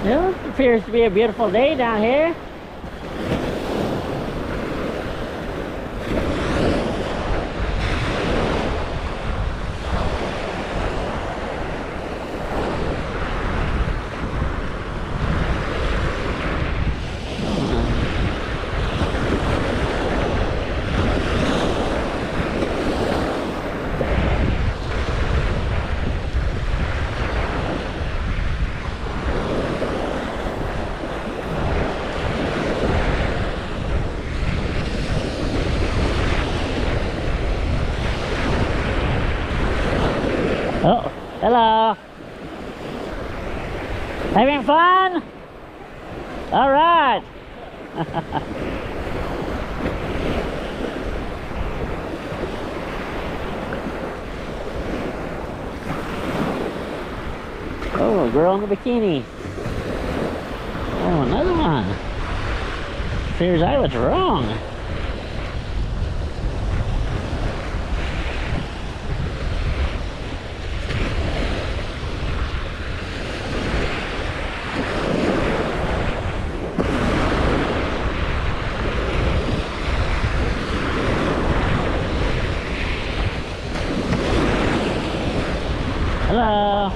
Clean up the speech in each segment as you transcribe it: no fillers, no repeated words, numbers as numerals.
Yeah, it appears to be a beautiful day down here. Oh, hello. Having fun? All right. Oh, a girl in a bikini. Oh, another one. Appears I was wrong. Hello.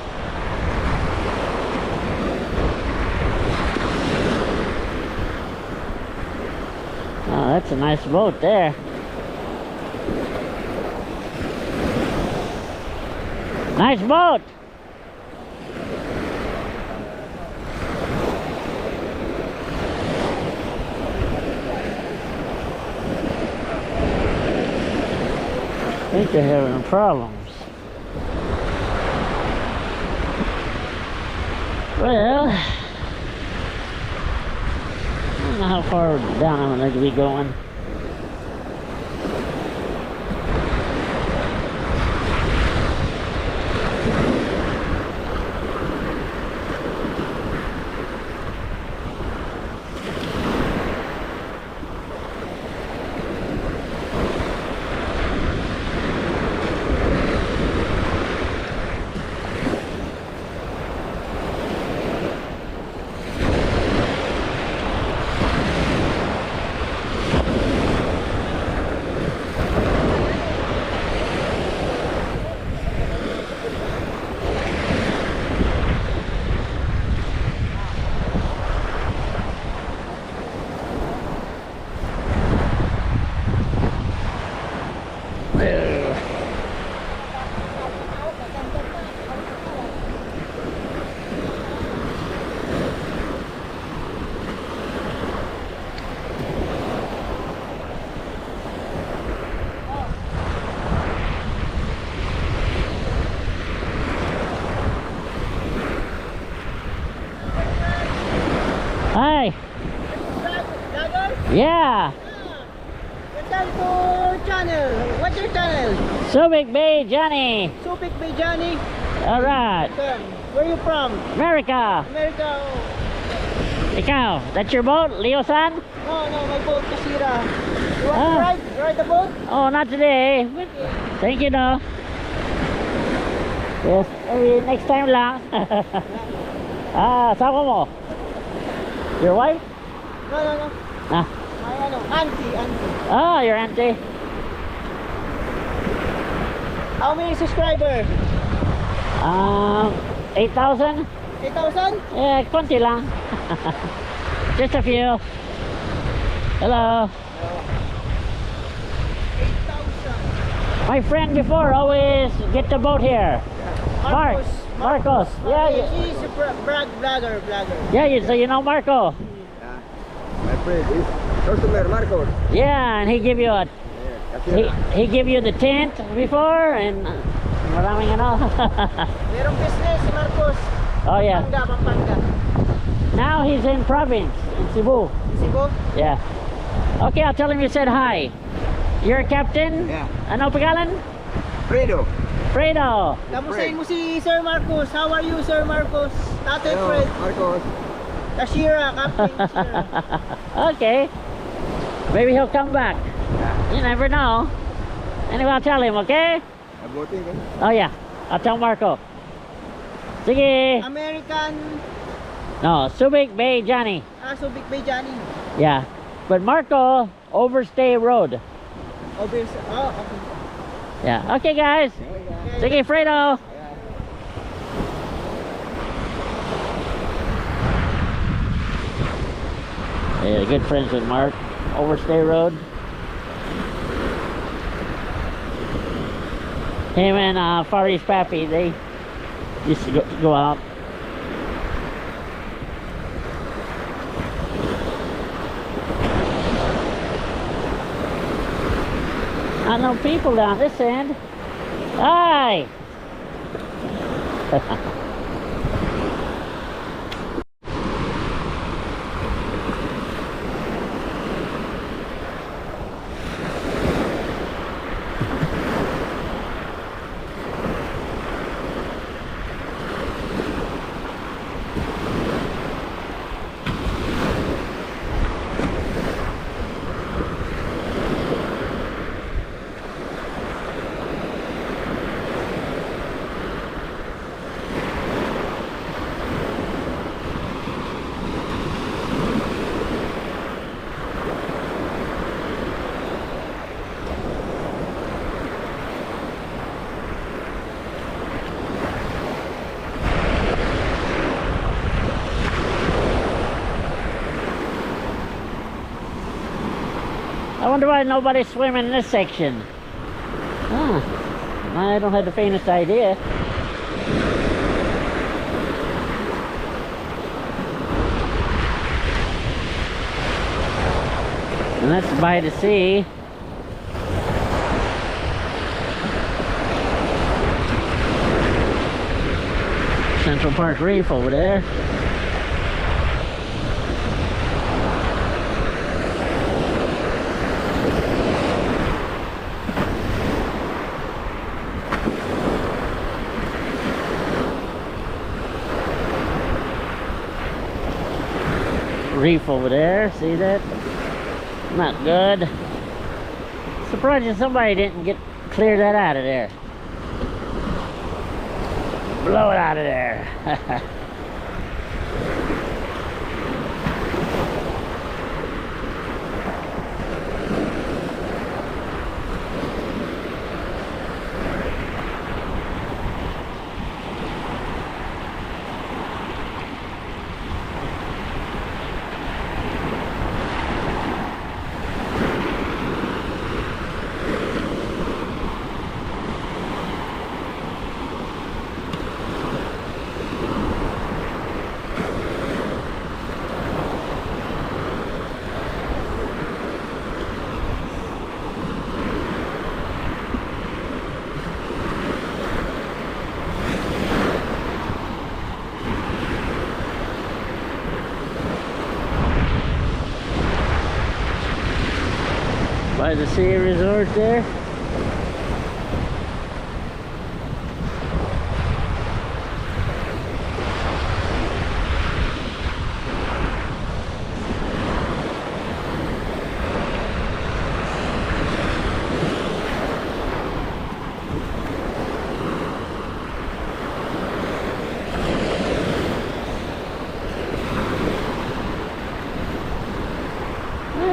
Oh, that's a nice boat there. Nice boat. I think they're having problems. Well, I don't know how far down I'm going to be going. Hi. Yeah. Welcome to channel. What's your channel? Subic Bay Johnny. Subic Bay Johnny. All right. Where are you from? America. America. Ikaw, that's your boat, Leo-san? No, my boat Kasira. You want to ride the boat? Oh, not today. Thank you, no. Yes, maybe next time lang. Asawa mo? Your wife? No. Ah. My auntie. Oh, your auntie. How many subscribers? 8,000? 8,000? Yeah, konti lang. Just a few. Hello. 8,000. My friend before always get the boat here. Marcos. Yeah, He's a blogger. yeah. So you know Marco? Yeah. My friend is customer Marcos. Yeah, and he give you a he give you the tent before and maraming ano. Merong business si Marcos. Oh yeah. Pampanga. Now he's in province in Cebu. Cebu? Yeah. Okay, I'll tell him you said hi. You're a captain? Yeah. Ano pangalan? Fredo. Fredo. Kamustahin mo si Sir Marcos? How are you, Sir Marcos? Tate Hello, Fred. Marcos. Kashira, Captain Kashira. Okay. Maybe he'll come back. Yeah. You never know. Anyway, I'll tell him, okay? Boating Oh yeah. I'll tell Marco. Sige. American No, Subic Bay Johnny. Ah, Subic Bay Johnny. Yeah. But Marco, Overstay Road. Oh, okay. Yeah. Okay, guys. Sige, Fredo. Yeah, good friends with Mark. Overstay Road. Him and Far East Pappy, they used to go out. Not no people down this end. Hi! I wonder why nobody's swimming in this section. Huh. I don't have the faintest idea. And that's by the sea. Central Park Reef over there. Reef over there, see that? Not good. Surprised somebody didn't clear that out of there. Blow it out of there. By the Sea Resort there.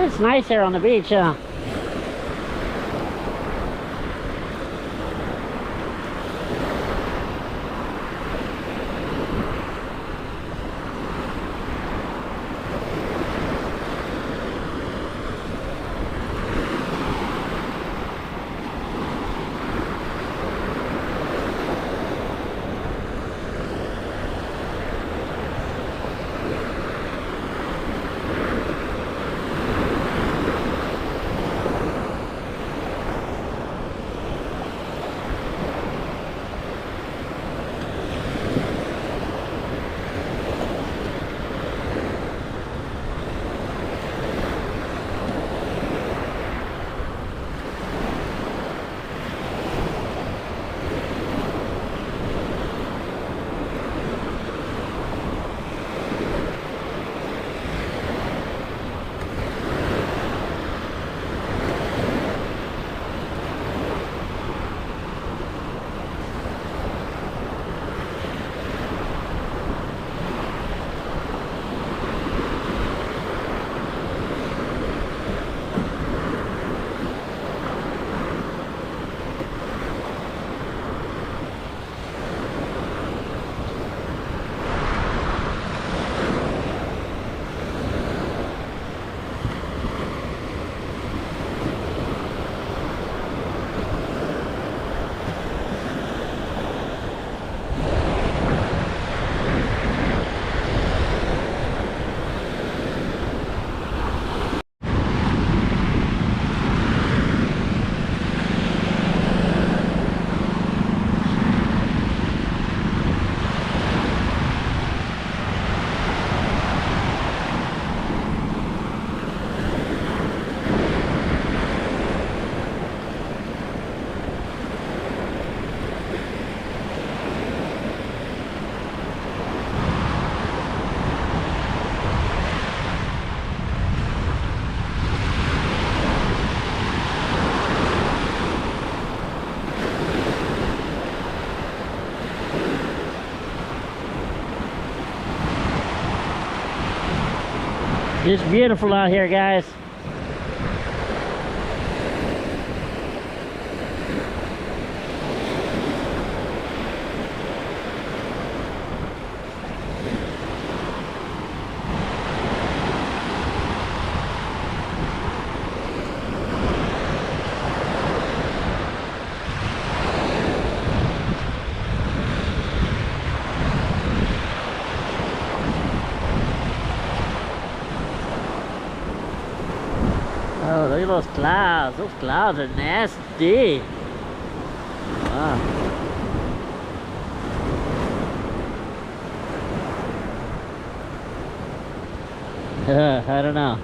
It's nice here on the beach, huh? It's beautiful out here, guys. Oh, look at those clouds. Those clouds are nasty. Wow. I don't know.